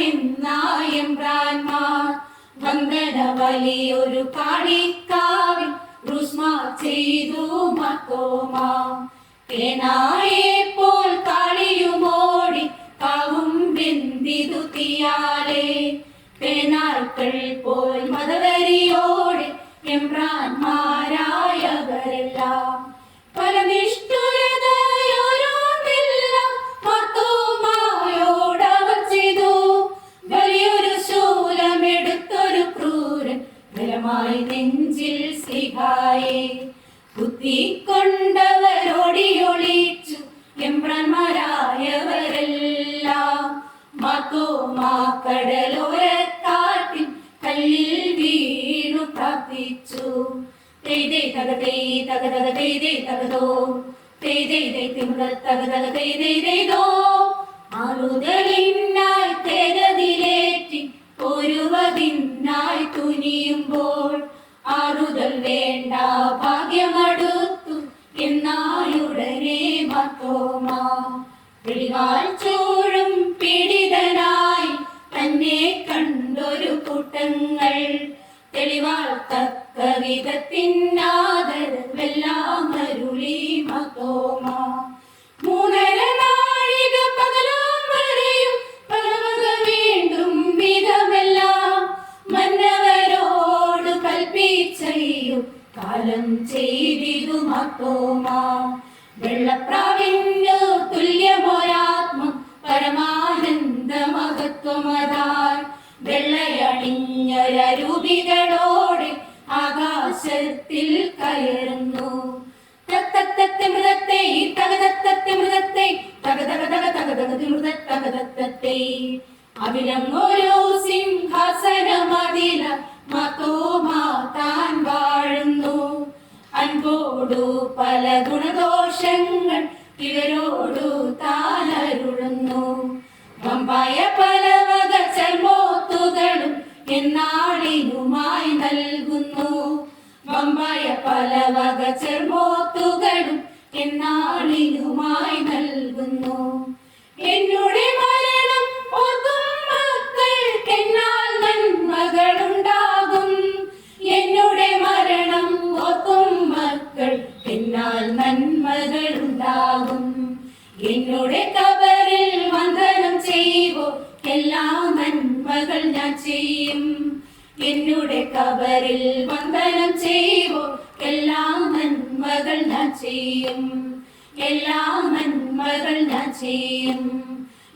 വാഴണമെന്നായമ്പ്രാന്മാർ വന്ദന വലിയൊരു കാളിക്കാവിൽ റുസ്മാ ചെയ്തു മത്തോമാ തേനായെ പോൽ കാളിയുമോടി കാവും വെന്തിതു തീയാലെ തേനാക്കൾ പോൽ മതവരിയോടെ എമ്പ്രാന്മാരായവരെല്ലാം പല നിഷ്ഠുരതയോരോന്നെല്ലാം മത്തോമായോടവർ ചെയ്തു വലിയൊരു ശൂലമെടുത്തൊരു ക്രൂരൻ ബലമായി നെഞ്ചിൽ സിഹായെ കുത്തിക്കൊണ്ടവരോടിയൊളിച്ചു എമ്പ്രാന്മാരായവരെല്ലാം മത്തോമാ കടലോരക്കാട്ടിൽ കല്ലിൽ വീണു പ്രാർത്ഥിച്ചു തേതേ തകതേ തകതക തേതേ തകതോ തേതേ തകതക തേതേ തേതോ ആറുതലിനായി തേരതിലേറ്റി ഒരുവതിനായി തുനിയുമ്പോൾ ആറുതൽ വേണ്ട ഭാഗ്യമടുത്തു എന്നായുടനെ മത്തോമാ വെളിവാൽ ചോഴും പീഡിതനായി തന്നെ കണ്ടൊരു കൂട്ടങ്ങൾ തെളിവാൾ തക്ക വിധത്തിനാദരവെല്ലാം അരുളി മത്തോമാ മൂന്നര നാഴിക പകലും വരെയും പലവക വീണ്ടും വിധമെല്ലാം മന്നവരോട് കൽപ്പിച്ചയ്യോ കാലം ചെയ്തിതു മത്തോമാ വെള്ളപ്രാവിനു തുല്യമൊരാത്മം പരമാനന്ദ മഹത്വമതായി വെള്ളയണിഞ്ഞൊരൂപികളോടെ ആകാശത്തിൽ കയറുന്നു തത്തത്തത്തെ തകതത്തത്തെ മൃതത്തെ തകതകതകതകതകതകതകതത്തെ അവിലങ്ങോരോ സിംഹാസനമതില മത്തോമാ താൻ വാഴുന്നു അൻപോടു പല ഗുണദോഷങ്ങൾ ഇവരോടു താനരുളുന്നു വമ്പായ പല വക ചർമ്മോത്തുകളും എന്നാളിനുമായി നൽകുന്നു വമ്പായ പല വക ചർമ്മോത്തുകളും എന്നാളിനുമായി നൽകുന്നു എന്നുടെ മരണം ഓർക്കും മക്കൾക്കെന്നാൽ നന്മകളുണ്ടാകും എന്നുടെ മരണം ഓർക്കും മക്കൾക്കെന്നാൽ നന്മകളുണ്ടാകും. എന്നോട് കബറിൽ വന്ദനം ചെയ്യുവോ എല്ലാ നന്മകൾ ഞാൻ ചെയ്യും. എന്നോട് കബറിൽ വന്ദനം ചെയ്യുവോ എല്ലാ നന്മകൾ ഞാൻ ചെയ്യും. എല്ലാ നന്മകൾ ഞാൻ ചെയ്യും.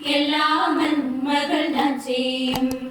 എല്ലാ നന്മകൾ ഞാൻ ചെയ്യും.